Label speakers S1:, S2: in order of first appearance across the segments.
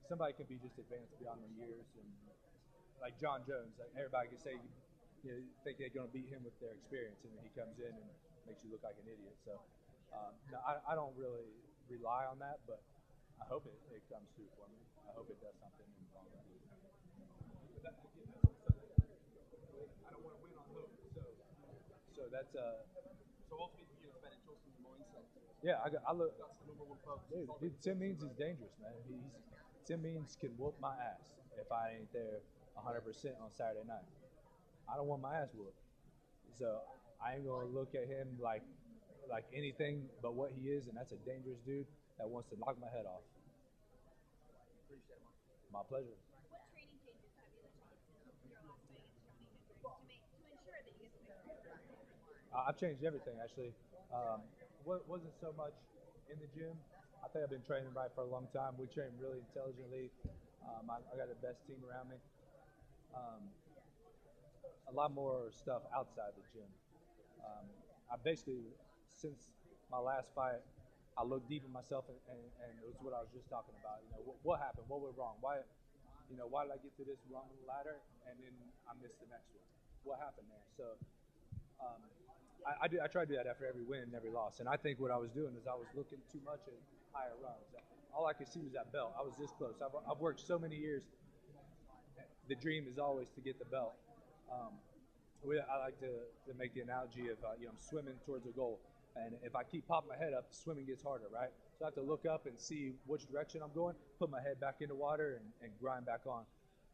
S1: somebody can be just advanced beyond their years, and like John Jones, like everybody can say, think they're going to beat him with their experience, and then he comes in and makes you look like an idiot. So, no, I don't really rely on that, but I hope it comes through for me. I hope it does something in the long run. I don't want to win on hope, so that's
S2: So ultimately, you expect to show some mindset.
S1: yeah. I look.
S2: That's the number one focus.
S1: Dude, Tim Means is dangerous, man. Tim Means can whoop my ass if I ain't there 100% on Saturday night. I don't want my ass whooped, so I ain't gonna look at him like anything but what he is, and that's a dangerous dude that wants to knock my head off.
S2: Appreciate it, man.
S1: My pleasure.
S3: What training changes have you done since your last fight against Johnny Hendricks to ensure that you get the victory?
S1: I've changed everything actually. Wasn't so much in the gym. I think I've been training right for a long time. We train really intelligently. I got the best team around me. A lot more stuff outside the gym. I basically, since my last fight, I looked deep in myself, and it was what I was just talking about. What happened? What went wrong? Why did I get to this rung of the ladder and then I missed the next one? What happened there? So I try to do that after every win and every loss. And I think what I was doing is I was looking too much at higher rungs. All I could see was that belt. I was this close. I've worked so many years. The dream is always to get the belt. I like to make the analogy of I'm swimming towards a goal, and if I keep popping my head up, swimming gets harder, right? So I have to look up and see which direction I'm going, put my head back into water, and grind back on.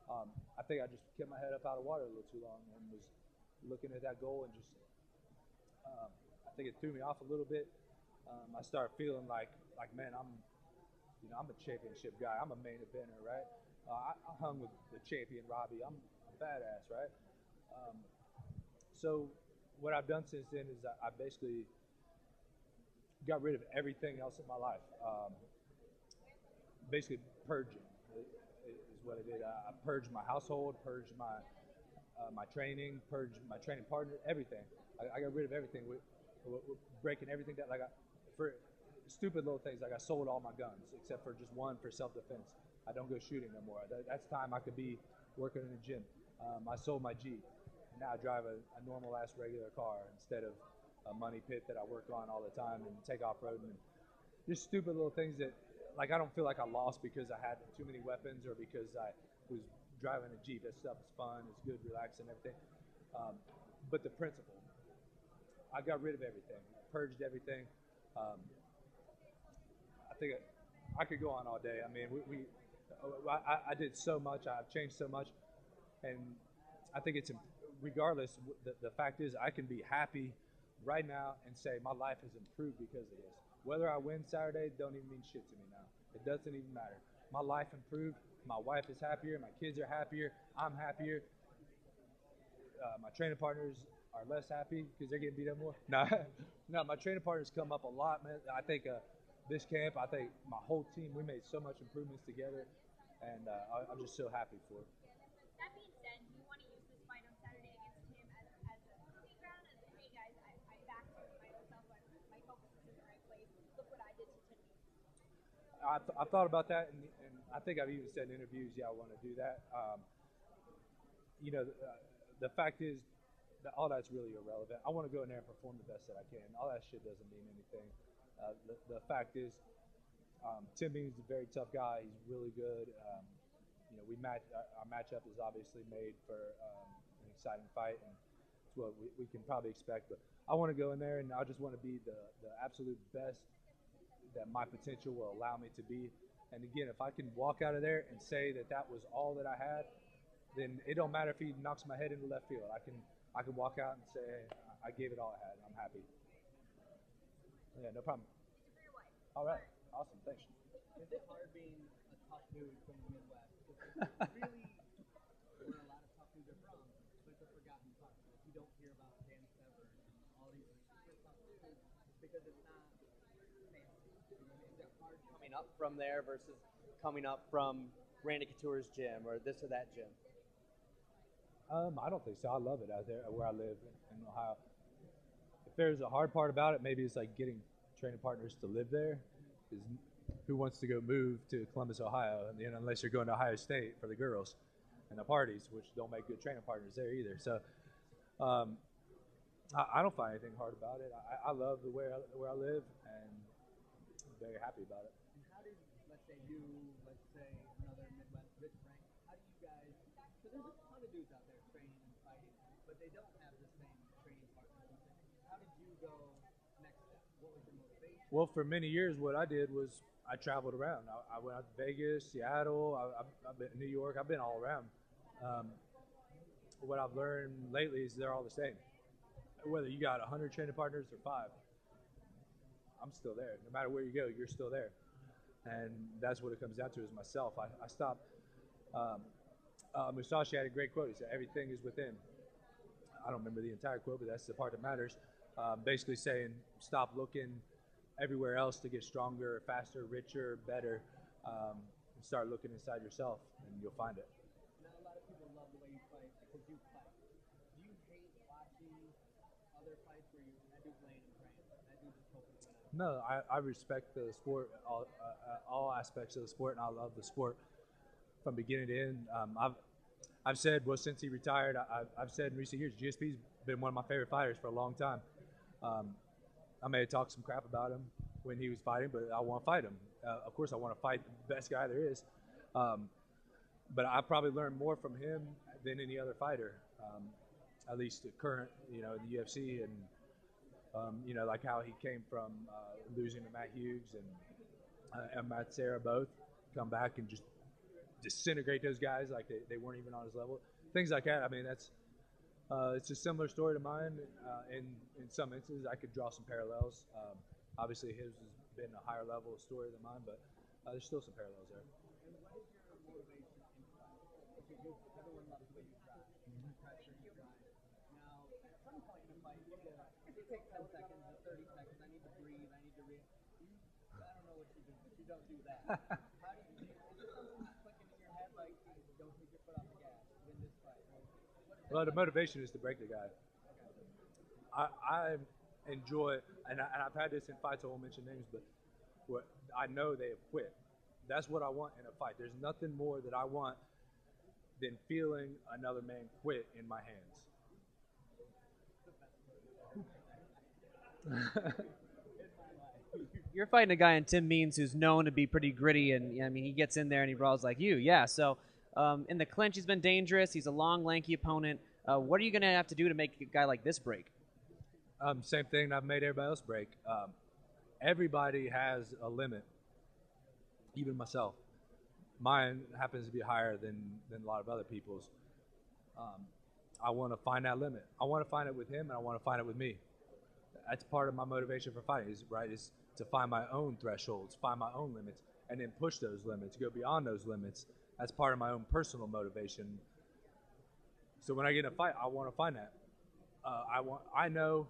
S1: I think I just kept my head up out of water a little too long and was looking at that goal, and just I think it threw me off a little bit. I started feeling like man, I'm a championship guy. I'm a main eventer, right? I hung with the champion Robbie. I'm badass, right? So what I've done since then is I basically got rid of everything else in my life. Basically purging is what I did. I purged my household, purged my training, purged my training partner, everything. I got rid of everything. We're breaking everything down. For stupid little things, like I sold all my guns except for just one for self-defense. I don't go shooting no more. That's time I could be working in the gym. I sold my Jeep. Now I drive a normal ass regular car instead of a money pit that I work on all the time and take off-roading. And just stupid little things that, like, I don't feel like I lost because I had too many weapons or because I was driving a Jeep. That stuff is fun. It's good, relaxing, everything. But the principle, I got rid of everything, purged everything. I think I could go on all day. I mean, I did so much. I've changed so much, and I think it's regardless. The fact is, I can be happy right now and say my life has improved because of this. Whether I win Saturday don't even mean shit to me now. It doesn't even matter. My life improved. My wife is happier. My kids are happier. I'm happier. My training partners are less happy because they're getting beat up more. No, my training partners come up a lot, man. I think this camp, I think my whole team, we made so much improvements together, and I'm just so happy for it.
S3: That being said, do you want to use this fight on Saturday against him as a proving ground? As hey guys, I backed him by myself, but my focus is in the right place. Look what I did to Tim Means.
S1: I've thought about that, and I think I've even said in interviews, yeah, I want to do that. The fact is that all that's really irrelevant. I want to go in there and perform the best that I can. All that shit doesn't mean anything. The fact is, Tim Means is a very tough guy. He's really good. Our matchup is obviously made for an exciting fight, and it's what we can probably expect. But I want to go in there, and I just want to be the absolute best that my potential will allow me to be. And again, if I can walk out of there and say that was all that I had, then it don't matter if he knocks my head into left field. I can walk out and say, hey, I gave it all I had. I'm happy. Yeah, no problem. All right. Awesome. Thanks.
S4: Is it hard being a tough dude from the Midwest? Because really, where a lot of tough dudes are from, but it's a forgotten part. Like, you don't hear about Dan Severn and all these super tough dudes because it's not fancy. You know, is it hard coming up from there versus coming up from Randy Couture's gym or this or that gym?
S1: I don't think so. I love it out there where I live in Ohio. If there's a hard part about it, maybe it's like getting training partners to live there. Because who wants to go move to Columbus, Ohio, unless you're going to Ohio State for the girls and the parties, which don't make good training partners there either. So I don't find anything hard about it. I love the where I live, and I'm very happy about it.
S4: And how did, let's say another Midwest, Rich Frank, how do you guys, so there's a ton of dudes out there training and fighting, but they don't have the same training partners. How did you go next step? What was your motivation?
S1: Well, for many years, what I did was I traveled around. I went out to Vegas, Seattle, I've been to New York. I've been all around. What I've learned lately is they're all the same. Whether you got 100 training partners or 5, I'm still there. No matter where you go, you're still there. And that's what it comes down to is myself. I stopped. Musashi had a great quote. He said, "Everything is within." I don't remember the entire quote, but that's the part that matters. Basically saying, stop looking everywhere else to get stronger, faster, richer, better, and start looking inside yourself, and you'll find it.
S4: Now, a lot of people love the way you fight because you fight. Do you hate watching other fights where you do blame and praying? I do just hope it's going
S1: No, I respect the sport, all aspects of the sport, and I love the sport from beginning to end. I've said, well, since he retired, I've said in recent years, GSP's been one of my favorite fighters for a long time. I may have talked some crap about him when he was fighting, but I want to fight him. Of course, I want to fight the best guy there is. But I probably learned more from him than any other fighter, at least the current, in the UFC, and like how he came from losing to Matt Hughes and Matt Serra both, come back and just disintegrate those guys like they weren't even on his level. Things like that. I mean, that's it's a similar story to mine. In some instances, I could draw some parallels. Obviously, his has been a higher level story than mine, but there's still some parallels there.
S4: And what is your motivation in fight? Because everyone loves the way you drive. You pressure, you drive. Now, at some point in a fight, you go, it takes 10 seconds or 30 seconds. I need to breathe. I need to I don't know what you do, but you don't do that. How do you, is there something that's clicking in your head like, don't take your foot off the gas, win this fight?
S1: Well, the motivation is to break the guy. I enjoy, and I've had this in fights, I won't mention names, but what I know they have quit. That's what I want in a fight. There's nothing more that I want than feeling another man quit in my hands.
S5: You're fighting a guy in Tim Means who's known to be pretty gritty, and I mean he gets in there and he brawls like you. Yeah, so in the clinch he's been dangerous. He's a long, lanky opponent. What are you going to have to do to make a guy like this break?
S1: Same thing I've made everybody else break. Everybody has a limit, even myself. Mine happens to be higher than a lot of other people's. I want to find that limit. I want to find it with him, and I want to find it with me. That's part of my motivation for fighting, is to find my own thresholds, find my own limits, and then push those limits, go beyond those limits. That's part of my own personal motivation. So when I get in a fight, I want to find that. I know,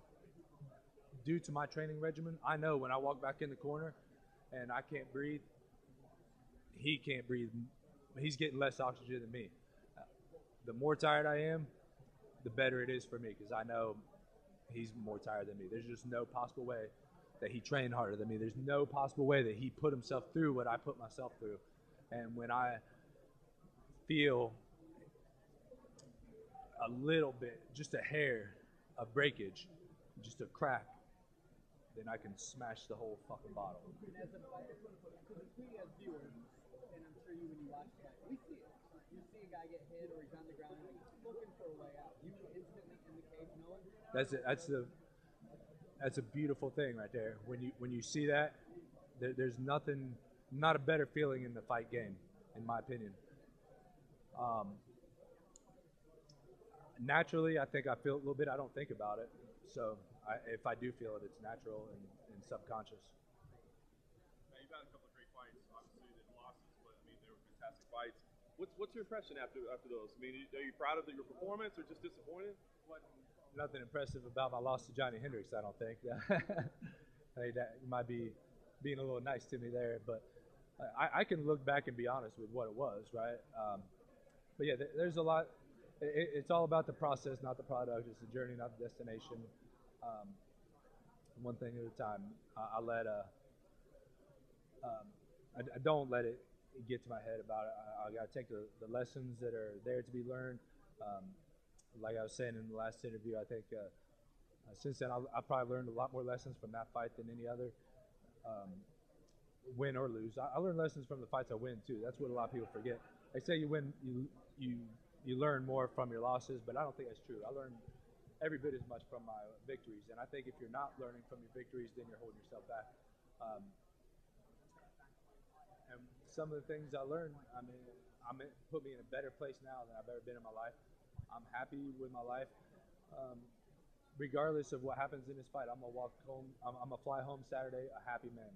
S1: due to my training regimen, I know when I walk back in the corner and I can't breathe, he can't breathe. He's getting less oxygen than me. The more tired I am, the better it is for me, because I know he's more tired than me. There's just no possible way that he trained harder than me. There's no possible way that he put himself through what I put myself through. And when I feel a little bit, just a hair of breakage, just a crack, then I can smash the whole fucking bottle.
S4: As a fighter, because we as viewers, and I'm sure you when you watch that, we see it. You see a guy get hit or he's on the ground, and he's looking for a way out. You instantly in the cage knowing. That's a beautiful thing right there. When you see that, there's nothing, not a better feeling in the fight game, in my opinion. Naturally, I think I feel a little bit. I don't think about it. So if I do feel it, it's natural and subconscious.
S2: Now, you've had a couple of great fights. Obviously, the losses, but I mean, they were fantastic fights. What's your impression after those? I mean, are you proud of your performance or just disappointed?
S1: Nothing impressive about my loss to Johnny Hendricks, I don't think. Hey, that might be being a little nice to me there, but I can look back and be honest with what it was, right? But yeah, there's a lot. It's all about the process, not the product. It's the journey, not the destination. One thing at a time. I let I don't let it get to my head about it. I got to take the lessons that are there to be learned. Like I was saying in the last interview, I think since then I probably learned a lot more lessons from that fight than any other, win or lose. I learned lessons from the fights I win too. That's what a lot of people forget. They say you win, you learn more from your losses, but I don't think that's true. I learned every bit as much from my victories, and I think if you're not learning from your victories, then you're holding yourself back. And some of the things I learned, I mean, put me in a better place now than I've ever been in my life. I'm happy with my life. Regardless of what happens in this fight, I'm gonna walk home. I'm gonna fly home Saturday a happy man.